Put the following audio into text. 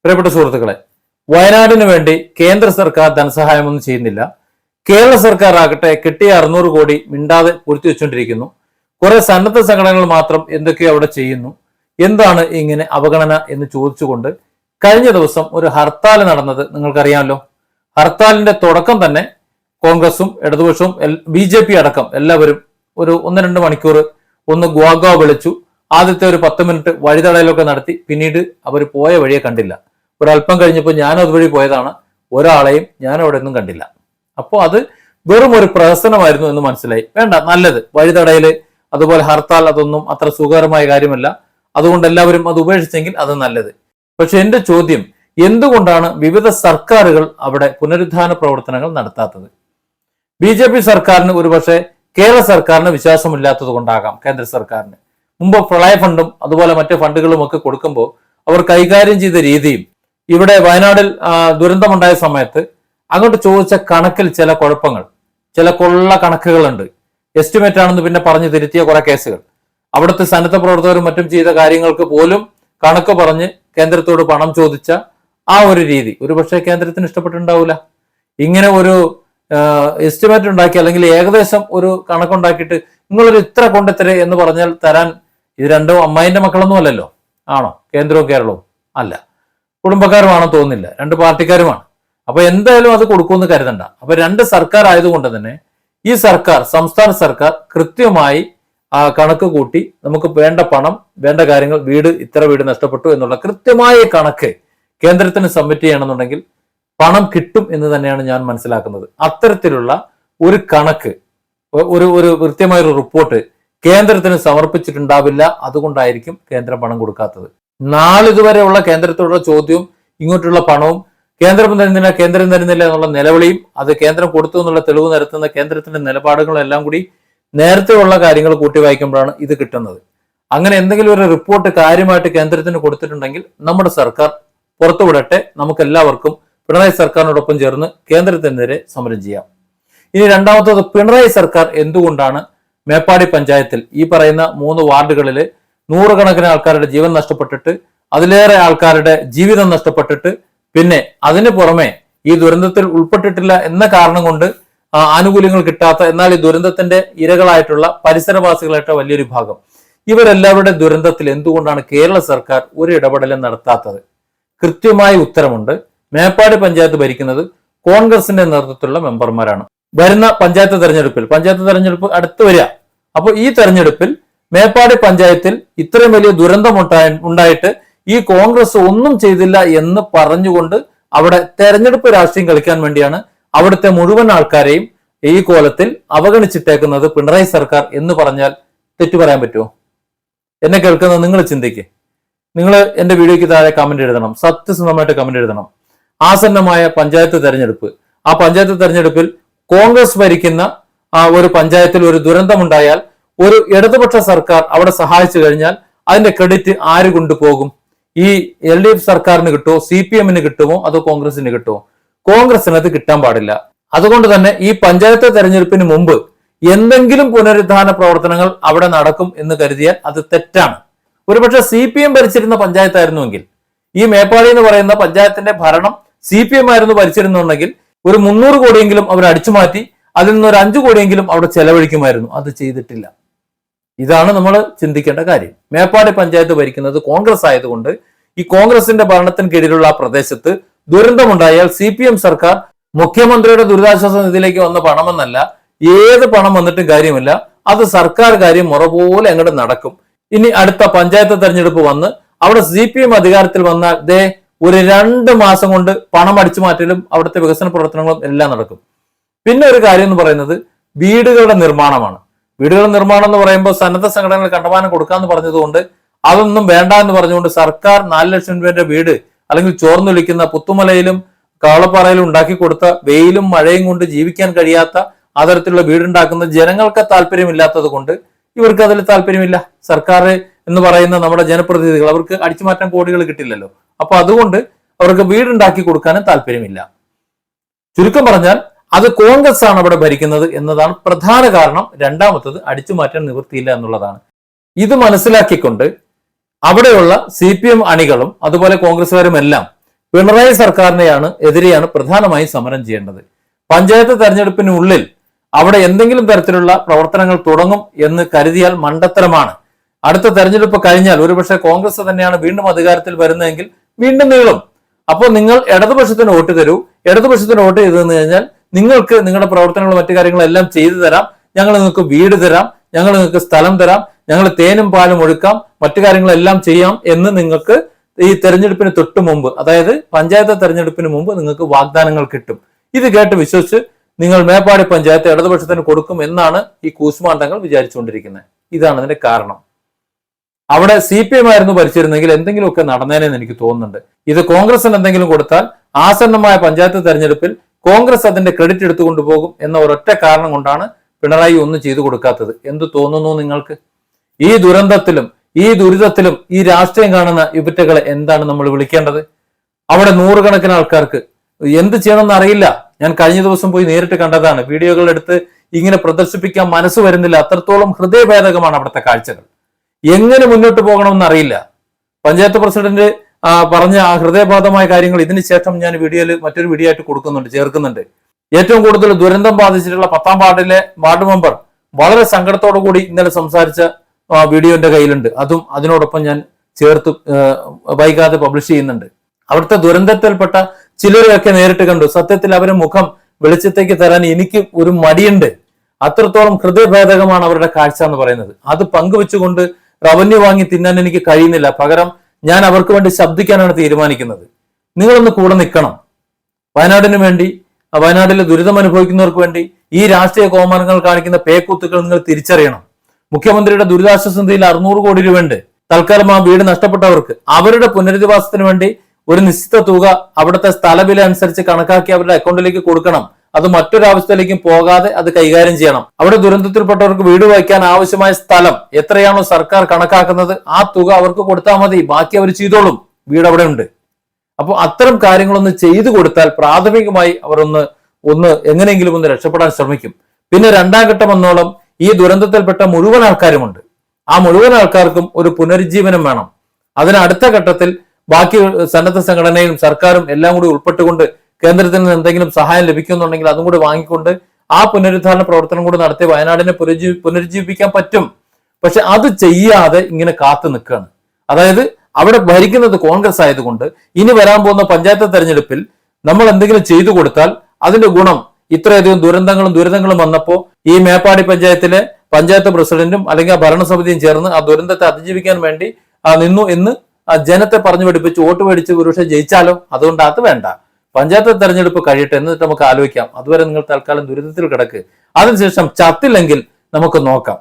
പ്രിയപ്പെട്ട സുഹൃത്തുക്കളെ, വയനാടിന് വേണ്ടി കേന്ദ്ര സർക്കാർ ധനസഹായമൊന്നും ചെയ്യുന്നില്ല. കേരള സർക്കാർ ആകട്ടെ കിട്ടിയ 600 കോടി മിണ്ടാതെ പൂഴ്ത്തി വെച്ചുകൊണ്ടിരിക്കുന്നു. കുറെ സന്നദ്ധ സംഘടനകൾ മാത്രം എന്തൊക്കെയോ അവിടെ ചെയ്യുന്നു. എന്താണ് ഇങ്ങനെ അവഗണന എന്ന് ചോദിച്ചുകൊണ്ട് കഴിഞ്ഞ ദിവസം ഒരു ഹർത്താൽ നടന്നത് നിങ്ങൾക്കറിയാമല്ലോ. ഹർത്താലിന്റെ തുടക്കം തന്നെ കോൺഗ്രസും ഇടതുപക്ഷവും BJP അടക്കം എല്ലാവരും ഒരു 1-2 മണിക്കൂർ ഗ്വാ വിളിച്ചു. ആദ്യത്തെ ഒരു 10 മിനിറ്റ് വഴിതടയലൊക്കെ നടത്തി. പിന്നീട് അവർ പോയ വഴിയെ കണ്ടില്ല. ഒരല്പം കഴിഞ്ഞപ്പോൾ ഞാൻ അതുവഴി പോയതാണ്, ഒരാളെയും ഞാൻ അവിടെ ഒന്നും കണ്ടില്ല. അപ്പോൾ അത് വെറും ഒരു പ്രഹസനമായിരുന്നു എന്ന് മനസ്സിലായി. വേണ്ട, നല്ലത് വഴിതടയല് അതുപോലെ ഹർത്താൽ അതൊന്നും അത്ര സുഖകരമായ കാര്യമല്ല. അതുകൊണ്ട് എല്ലാവരും അത് ഉപേക്ഷിച്ചെങ്കിൽ അത് നല്ലത്. പക്ഷെ എന്റെ ചോദ്യം, എന്തുകൊണ്ടാണ് വിവിധ സർക്കാരുകൾ അവിടെ പുനരുദ്ധാന പ്രവർത്തനങ്ങൾ നടത്താത്തത്? BJP സർക്കാരിന് ഒരുപക്ഷെ കേരള സർക്കാരിന് വിശ്വാസമില്ലാത്തത് കൊണ്ടാകാം. കേന്ദ്ര സർക്കാരിന് മുമ്പ് പ്രളയ ഫണ്ടും അതുപോലെ മറ്റു ഫണ്ടുകളും ഒക്കെ കൊടുക്കുമ്പോൾ അവർ കൈകാര്യം ചെയ്ത രീതിയും ഇവിടെ വയനാടിൽ ദുരന്തമുണ്ടായ സമയത്ത് അങ്ങോട്ട് ചോദിച്ച കണക്കിൽ ചില കുഴപ്പങ്ങൾ, ചില കൊള്ള കണക്കുകളുണ്ട്. എസ്റ്റിമേറ്റ് ആണെന്ന് പിന്നെ പറഞ്ഞു തിരുത്തിയ കുറെ കേസുകൾ, അവിടുത്തെ സന്നദ്ധ പ്രവർത്തകരും മറ്റും ചെയ്ത കാര്യങ്ങൾക്ക് പോലും കണക്ക് പറഞ്ഞ് കേന്ദ്രത്തോട് പണം ചോദിച്ച ആ ഒരു രീതി ഒരുപക്ഷെ കേന്ദ്രത്തിന് ഇഷ്ടപ്പെട്ടിട്ടുണ്ടാവില്ല. ഇങ്ങനെ ഒരു എസ്റ്റിമേറ്റ് ഉണ്ടാക്കി അല്ലെങ്കിൽ ഏകദേശം ഒരു കണക്കുണ്ടാക്കിയിട്ട് നിങ്ങളൊരു ഇത്ര കൊണ്ടെത്തരെ എന്ന് പറഞ്ഞാൽ തരാൻ ഇത് രണ്ടും അമ്മായിന്റെ മക്കളൊന്നും അല്ലല്ലോ. ആണോ? കേന്ദ്രവും കേരളവും അല്ല, കുടുംബക്കാരുമാണെന്ന് തോന്നുന്നില്ല, 2 പാർട്ടിക്കാരുമാണ്. അപ്പൊ എന്തായാലും അത് കൊടുക്കുമെന്ന് കരുതണ്ട. അപ്പൊ 2 സർക്കാർ ആയതുകൊണ്ട് തന്നെ ഈ സർക്കാർ, സംസ്ഥാന സർക്കാർ കൃത്യമായി കണക്ക് കൂട്ടി നമുക്ക് വേണ്ട പണം, വേണ്ട കാര്യങ്ങൾ, ഇത്ര വീട് നഷ്ടപ്പെട്ടു എന്നുള്ള കൃത്യമായ കണക്ക് കേന്ദ്രത്തിന് സബ്മിറ്റ് ചെയ്യണമെന്നുണ്ടെങ്കിൽ പണം കിട്ടും എന്ന് തന്നെയാണ് ഞാൻ മനസ്സിലാക്കുന്നത്. അത്തരത്തിലുള്ള ഒരു കണക്ക്, ഒരു കൃത്യമായ ഒരു റിപ്പോർട്ട് കേന്ദ്രത്തിന് സമർപ്പിച്ചിട്ടുണ്ടാവില്ല. അതുകൊണ്ടായിരിക്കും കേന്ദ്രം പണം കൊടുക്കാത്തത്. നാളിതുവരെയുള്ള കേന്ദ്രത്തോടുള്ള ചോദ്യവും ഇങ്ങോട്ടുള്ള പണവും കേന്ദ്രം തരുന്നില്ല എന്നുള്ള നിലവിളിയും അത് കേന്ദ്രം കൊടുത്തു എന്നുള്ള തെളിവ് നിരത്തുന്ന കേന്ദ്രത്തിന്റെ നിലപാടുകളും എല്ലാം കൂടി നേരത്തെയുള്ള കാര്യങ്ങൾ കൂട്ടി വായിക്കുമ്പോഴാണ് ഇത് കിട്ടുന്നത്. അങ്ങനെ എന്തെങ്കിലും ഒരു റിപ്പോർട്ട് കാര്യമായിട്ട് കേന്ദ്രത്തിന് കൊടുത്തിട്ടുണ്ടെങ്കിൽ നമ്മുടെ സർക്കാർ പുറത്തുവിടട്ടെ. നമുക്ക് എല്ലാവർക്കും പിണറായി സർക്കാരിനോടൊപ്പം ചേർന്ന് കേന്ദ്രത്തിനെതിരെ സമരം ചെയ്യാം. ഇനി രണ്ടാമത്തത്, പിണറായി സർക്കാർ എന്തുകൊണ്ടാണ് മേപ്പാടി പഞ്ചായത്തിൽ ഈ പറയുന്ന 3 വാർഡുകളിൽ 100 കണക്കിന് ആൾക്കാരുടെ ജീവൻ നഷ്ടപ്പെട്ടിട്ട്, അതിലേറെ ആൾക്കാരുടെ ജീവിതം നഷ്ടപ്പെട്ടിട്ട്, പിന്നെ അതിന് പുറമെ ഈ ദുരന്തത്തിൽ ഉൾപ്പെട്ടിട്ടില്ല എന്ന കാരണം കൊണ്ട് ആനുകൂല്യങ്ങൾ കിട്ടാത്ത, എന്നാൽ ഈ ദുരന്തത്തിന്റെ ഇരകളായിട്ടുള്ള പരിസരവാസികളായിട്ട് വലിയൊരു ഭാഗം, ഇവരെല്ലാവരുടെ ദുരന്തത്തിൽ എന്തുകൊണ്ടാണ് കേരള സർക്കാർ ഒരു ഇടപെടലും നടത്താത്തത്? കൃത്യമായ ഉത്തരമുണ്ട്. മേപ്പാടി പഞ്ചായത്ത് ഭരിക്കുന്നത് കോൺഗ്രസിന്റെ നേതൃത്വത്തിലുള്ള മെമ്പർമാരാണ്. വരുന്ന പഞ്ചായത്ത് തെരഞ്ഞെടുപ്പ് അടുത്ത് വരിക. അപ്പോൾ ഈ തെരഞ്ഞെടുപ്പിൽ മേപ്പാടി പഞ്ചായത്തിൽ ഇത്രയും വലിയ ദുരന്തം ഉണ്ടായിട്ട് ഈ കോൺഗ്രസ് ഒന്നും ചെയ്തില്ല എന്ന് പറഞ്ഞുകൊണ്ട് അവിടെ തെരഞ്ഞെടുപ്പ് രാഷ്ട്രീയം കളിക്കാൻ വേണ്ടിയാണ് അവിടുത്തെ മുഴുവൻ ആൾക്കാരെയും ഈ കോലത്തിൽ അവഗണിച്ചിട്ടേക്കുന്നത് പിണറായി സർക്കാർ എന്ന് പറഞ്ഞാൽ തെറ്റു പറയാൻ പറ്റുമോ? എന്നെ കേൾക്കുന്നത് നിങ്ങൾ ചിന്തിക്ക്. നിങ്ങൾ എന്റെ വീഡിയോയ്ക്ക് താഴെ കമന്റ് എഴുതണം, സത്യസന്ധമായിട്ട് കമന്റ് എഴുതണം. ആസന്നമായ പഞ്ചായത്ത് തെരഞ്ഞെടുപ്പ്, ആ പഞ്ചായത്ത് തെരഞ്ഞെടുപ്പിൽ കോൺഗ്രസ് ഭരിക്കുന്ന ഒരു പഞ്ചായത്തിൽ ഒരു ദുരന്തമുണ്ടായാൽ ഒരു ഇടതുപക്ഷ സർക്കാർ അവിടെ സഹായിച്ചു കഴിഞ്ഞാൽ അതിന്റെ ക്രെഡിറ്റ് ആര് കൊണ്ടുപോകും? ഈ LDF സർക്കാരിന് കിട്ടുമോ, CPM-ന് കിട്ടുമോ, അതോ കോൺഗ്രസിന് കിട്ടുമോ? കോൺഗ്രസിന് അത് കിട്ടാൻ പാടില്ല. അതുകൊണ്ട് തന്നെ ഈ പഞ്ചായത്ത് തെരഞ്ഞെടുപ്പിന് മുമ്പ് എന്തെങ്കിലും പുനരുദ്ധാന പ്രവർത്തനങ്ങൾ അവിടെ നടക്കും എന്ന് കരുതിയാൽ അത് തെറ്റാണ്. ഒരുപക്ഷെ CPM ഭരിച്ചിരുന്ന പഞ്ചായത്തായിരുന്നുവെങ്കിൽ, ഈ മേപ്പാടി എന്ന് പറയുന്ന പഞ്ചായത്തിന്റെ ഭരണം CPM ആയിരുന്നു ഭരിച്ചിരുന്നുണ്ടെങ്കിൽ ഒരു 300 കോടിയെങ്കിലും അവർ അടിച്ചു മാറ്റി അതിൽ നിന്ന് ഒരു 5 കോടിയെങ്കിലും അവിടെ ചെലവഴിക്കുമായിരുന്നു. അത് ചെയ്തിട്ടില്ല. ഇതാണ് നമ്മൾ ചിന്തിക്കേണ്ട കാര്യം. മേപ്പാടി പഞ്ചായത്ത് ഭരിക്കുന്നത് കോൺഗ്രസ് ആയതുകൊണ്ട് ഈ കോൺഗ്രസിന്റെ ഭരണത്തിന് കീഴിലുള്ള ആ പ്രദേശത്ത് ദുരന്തമുണ്ടായാൽ CPM സർക്കാർ മുഖ്യമന്ത്രിയുടെ ദുരിതാശ്വാസ നിധിയിലേക്ക് വന്ന പണമെന്നല്ല, ഏത് പണം വന്നിട്ടും കാര്യമില്ല, അത് സർക്കാർ കാര്യം മുറ പോലെ അങ്ങോട്ട് നടക്കും. ഇനി അടുത്ത പഞ്ചായത്ത് തെരഞ്ഞെടുപ്പ് വന്ന് അവിടെ CPM അധികാരത്തിൽ വന്നാൽ ഒരു 2 മാസം കൊണ്ട് പണം അടിച്ചു മാറ്റലും അവിടുത്തെ വികസന പ്രവർത്തനങ്ങളും എല്ലാം നടക്കും. പിന്നെ ഒരു കാര്യം എന്ന് പറയുന്നത് വീടുകളുടെ നിർമ്മാണമാണ്. വീടുകളുടെ നിർമ്മാണം എന്ന് പറയുമ്പോൾ സന്നദ്ധ സംഘടനകൾ കണ്ടമാനം കൊടുക്കാന്ന് പറഞ്ഞതുകൊണ്ട് അതൊന്നും വേണ്ട എന്ന് പറഞ്ഞുകൊണ്ട് സർക്കാർ 4 ലക്ഷം രൂപയുടെ വീട് അല്ലെങ്കിൽ ചോർന്നൊലിക്കുന്ന പുത്തുമലയിലും കാളപ്പാറയിലും ഉണ്ടാക്കി കൊടുത്ത വെയിലും മഴയും കൊണ്ട് ജീവിക്കാൻ കഴിയാത്ത അതരത്തിലുള്ള വീടുണ്ടാക്കുന്ന ജനങ്ങൾക്ക് താല്പര്യമില്ലാത്തത് കൊണ്ട് ഇവർക്ക് അതിൽ താല്പര്യമില്ല. സർക്കാർ എന്ന് പറയുന്ന നമ്മുടെ ജനപ്രതിനിധികൾ, അവർക്ക് അടിച്ചു മാറ്റാൻ കോടികൾ കിട്ടില്ലല്ലോ. അപ്പൊ അതുകൊണ്ട് അവർക്ക് വീടുണ്ടാക്കി കൊടുക്കാനും താല്പര്യമില്ല. ചുരുക്കം പറഞ്ഞാൽ അത് കോൺഗ്രസ് ആണ് അവിടെ ഭരിക്കുന്നത് എന്നതാണ് പ്രധാന കാരണം. രണ്ടാമത്തത് അടിച്ചു മാറ്റാൻ നിവൃത്തിയില്ല എന്നുള്ളതാണ്. ഇത് മനസ്സിലാക്കിക്കൊണ്ട് അവിടെയുള്ള CPM അണികളും അതുപോലെ കോൺഗ്രസ്സുകാരും എല്ലാം പിണറായി സർക്കാരിനെയാണ് എതിരെയാണ് പ്രധാനമായും സമരം ചെയ്യേണ്ടത്. പഞ്ചായത്ത് തെരഞ്ഞെടുപ്പിനുള്ളിൽ അവിടെ എന്തെങ്കിലും തരത്തിലുള്ള പ്രവർത്തനങ്ങൾ തുടങ്ങും എന്ന് കരുതിയാൽ മണ്ടത്തരമാണ്. അടുത്ത തെരഞ്ഞെടുപ്പ് കഴിഞ്ഞാൽ ഒരുപക്ഷെ കോൺഗ്രസ് തന്നെയാണ് വീണ്ടും അധികാരത്തിൽ വരുന്നതെങ്കിൽ വീണ്ടും നീളും. അപ്പോൾ നിങ്ങൾ ഇടതുപക്ഷത്തിന് വോട്ട് തരൂ. ഇടതുപക്ഷത്തിന് വോട്ട് ചെയ്തെന്ന് കഴിഞ്ഞാൽ നിങ്ങൾക്ക് നിങ്ങളുടെ പ്രവർത്തനങ്ങളും മറ്റു കാര്യങ്ങളും എല്ലാം ചെയ്തു തരാം, ഞങ്ങൾ നിങ്ങൾക്ക് വീട് തരാം, ഞങ്ങൾ നിങ്ങൾക്ക് സ്ഥലം തരാം, ഞങ്ങൾ തേനും പാലും ഒഴുക്കാം, മറ്റു കാര്യങ്ങളെല്ലാം ചെയ്യാം എന്ന് നിങ്ങൾക്ക് ഈ തെരഞ്ഞെടുപ്പിന് തൊട്ട് മുമ്പ്, അതായത് പഞ്ചായത്ത് തെരഞ്ഞെടുപ്പിന് മുമ്പ് നിങ്ങൾക്ക് വാഗ്ദാനങ്ങൾ കിട്ടും. ഇത് കേട്ട് വിശ്വസിച്ച് നിങ്ങൾ മേപ്പാടി പഞ്ചായത്ത് ഇടതുപക്ഷത്തിന് കൊടുക്കും എന്നാണ് ഈ കൂശ്മാണ്ഡങ്ങൾ വിചാരിച്ചുകൊണ്ടിരിക്കുന്നത്. ഇതാണ് അതിന്റെ കാരണം. അവിടെ CPM ആയിരുന്നു ഭരിച്ചിരുന്നെങ്കിൽ എന്തെങ്കിലുമൊക്കെ നടന്നേനെന്ന് എനിക്ക് തോന്നുന്നുണ്ട്. ഇത് കോൺഗ്രസിന് എന്തെങ്കിലും കൊടുത്താൽ ആസന്നമായ പഞ്ചായത്ത് തെരഞ്ഞെടുപ്പിൽ കോൺഗ്രസ് അതിന്റെ ക്രെഡിറ്റ് എടുത്തുകൊണ്ട് പോകും എന്ന ഒരൊറ്റ കാരണം കൊണ്ടാണ് പിണറായി ഒന്നും ചെയ്തു കൊടുക്കാത്തത്. എന്തു തോന്നുന്നു നിങ്ങൾക്ക്? ഈ ദുരന്തത്തിലും ഈ ദുരിതത്തിലും ഈ രാഷ്ട്രീയം കാണുന്ന ഇവറ്റകളെ എന്താണ് നമ്മൾ വിളിക്കേണ്ടത്? അവിടെ നൂറുകണക്കിന് ആൾക്കാർക്ക് എന്ത് ചെയ്യണമെന്ന് അറിയില്ല. ഞാൻ കഴിഞ്ഞ ദിവസം പോയി നേരിട്ട് കണ്ടതാണ്. വീഡിയോകൾ എടുത്ത് ഇങ്ങനെ പ്രദർശിപ്പിക്കാൻ മനസ്സ് വരുന്നില്ല. അത്രത്തോളം ഹൃദയഭേദകമാണ് അവിടുത്തെ കാഴ്ചകൾ. എങ്ങനെ മുന്നോട്ട് പോകണമെന്ന് അറിയില്ല. പഞ്ചായത്ത് പ്രസിഡന്റ് പറഞ്ഞ ആ ഹൃദയബാധമായ കാര്യങ്ങൾ ഇതിന് ശേഷം ഞാൻ വീഡിയോയിൽ മറ്റൊരു വീഡിയോ ആയിട്ട് ചേർക്കുന്നുണ്ട്. ഏറ്റവും കൂടുതൽ ദുരന്തം ബാധിച്ചിട്ടുള്ള 10ാം വാർഡിലെ വാർഡ് മെമ്പർ വളരെ സങ്കടത്തോടു കൂടി ഇന്നലെ സംസാരിച്ച വീഡിയോ എന്റെ കയ്യിലുണ്ട്. അതും അതിനോടൊപ്പം ഞാൻ ചേർത്ത് വൈകാതെ പബ്ലിഷ് ചെയ്യുന്നുണ്ട്. അവിടുത്തെ ദുരന്തത്തിൽപ്പെട്ട ചിലരെയൊക്കെ നേരിട്ട് കണ്ടു. സത്യത്തിൽ അവരെ മുഖം വെളിച്ചത്തേക്ക് തരാൻ എനിക്ക് ഒരു മടിയുണ്ട്. അത്രത്തോളം ഹൃദയഭേദകമാണ് അവരുടെ കാഴ്ച എന്ന് പറയുന്നത്. അത് പങ്കുവെച്ചുകൊണ്ട് റവന്യൂ വാങ്ങി തിന്നാൻ എനിക്ക് കഴിയുന്നില്ല. പകരം ഞാൻ അവർക്ക് വേണ്ടി ശബ്ദിക്കാനാണ് തീരുമാനിക്കുന്നത്. നിങ്ങളൊന്ന് കൂടെ നിൽക്കണം. വയനാടിന് വേണ്ടി, വയനാട്ടിലെ ദുരിതം അനുഭവിക്കുന്നവർക്ക് വേണ്ടി ഈ രാഷ്ട്രീയ കോമാരങ്ങൾ കാണിക്കുന്ന പേക്കൂത്തുകൾ നിങ്ങൾ തിരിച്ചറിയണം. മുഖ്യമന്ത്രിയുടെ ദുരിതാശ്വാസ നിധിയിൽ 600 കോടി രൂപയുണ്ട്. തൽക്കാലം ആ വീട് നഷ്ടപ്പെട്ടവർക്ക് അവരുടെ പുനരധിവാസത്തിന് വേണ്ടി ഒരു നിശ്ചിത തുക അവിടുത്തെ സ്ഥലവില അനുസരിച്ച് കണക്കാക്കി അവരുടെ അക്കൗണ്ടിലേക്ക് കൊടുക്കണം. അത് മറ്റൊരാവശ്യത്തിലേക്കും പോകാതെ അത് കൈകാര്യം ചെയ്യണം. അവിടെ ദുരന്തത്തിൽപ്പെട്ടവർക്ക് വീട് വയ്ക്കാൻ ആവശ്യമായ സ്ഥലം എത്രയാണോ സർക്കാർ കണക്കാക്കുന്നത് ആ തുക അവർക്ക് കൊടുത്താൽ മതി. ബാക്കി അവർ ചെയ്തോളും. വീട് അവിടെ ഉണ്ട്. അപ്പോൾ അത്തരം കാര്യങ്ങളൊന്ന് ചെയ്തു കൊടുത്താൽ പ്രാഥമികമായി അവർ ഒന്ന് എങ്ങനെയെങ്കിലും ഒന്ന് രക്ഷപ്പെടാൻ ശ്രമിക്കും. പിന്നെ 2ാം ഘട്ടം എന്നോളം ഈ ദുരന്തത്തിൽപ്പെട്ട മുഴുവൻ ആൾക്കാരുമുണ്ട്. ആ മുഴുവൻ ആൾക്കാർക്കും ഒരു പുനരുജ്ജീവനം വേണം. അതിന് അടുത്ത ഘട്ടത്തിൽ ബാക്കി സന്നദ്ധ സംഘടനയും സർക്കാരും എല്ലാം കൂടി ഉൾപ്പെട്ടുകൊണ്ട് കേന്ദ്രത്തിൽ നിന്ന് എന്തെങ്കിലും സഹായം ലഭിക്കുന്നുണ്ടെങ്കിൽ അതും കൂടി വാങ്ങിക്കൊണ്ട് ആ പുനരുദ്ധാരണ പ്രവർത്തനം കൂടി നടത്തി വയനാടിനെ പുനരുജ്ജീവിപ്പിക്കാൻ പറ്റും. പക്ഷെ അത് ചെയ്യാതെ ഇങ്ങനെ കാത്തു നിൽക്കുകയാണ്. അതായത് അവിടെ ഭരിക്കുന്നത് കോൺഗ്രസ് ആയതുകൊണ്ട് ഇനി വരാൻ പോകുന്ന പഞ്ചായത്ത് തെരഞ്ഞെടുപ്പിൽ നമ്മൾ എന്തെങ്കിലും ചെയ്തു കൊടുത്താൽ അതിന്റെ ഗുണം ഇത്രയധികം ദുരന്തങ്ങളും വന്നപ്പോൾ ഈ മേപ്പാടി പഞ്ചായത്തിലെ പഞ്ചായത്ത് പ്രസിഡന്റും അല്ലെങ്കിൽ ആ ഭരണസമിതിയും ചേർന്ന് ആ ദുരന്തത്തെ അതിജീവിക്കാൻ വേണ്ടി നിന്നു എന്ന് ജനത്തെ പറഞ്ഞു പഠിപ്പിച്ച് വോട്ട് മേടിച്ച് ഒരുപക്ഷെ ജയിച്ചാലോ? അതുകൊണ്ട് അത് വേണ്ട. പഞ്ചായത്ത് തെരഞ്ഞെടുപ്പ് കഴിയട്ടെ, എന്നിട്ട് നമുക്ക് ആലോചിക്കാം. അതുവരെ നിങ്ങൾ തൽക്കാലം ദുരിതത്തിൽ കിടക്ക്. അതിനുശേഷം ചത്തില്ലെങ്കിൽ നമുക്ക് നോക്കാം.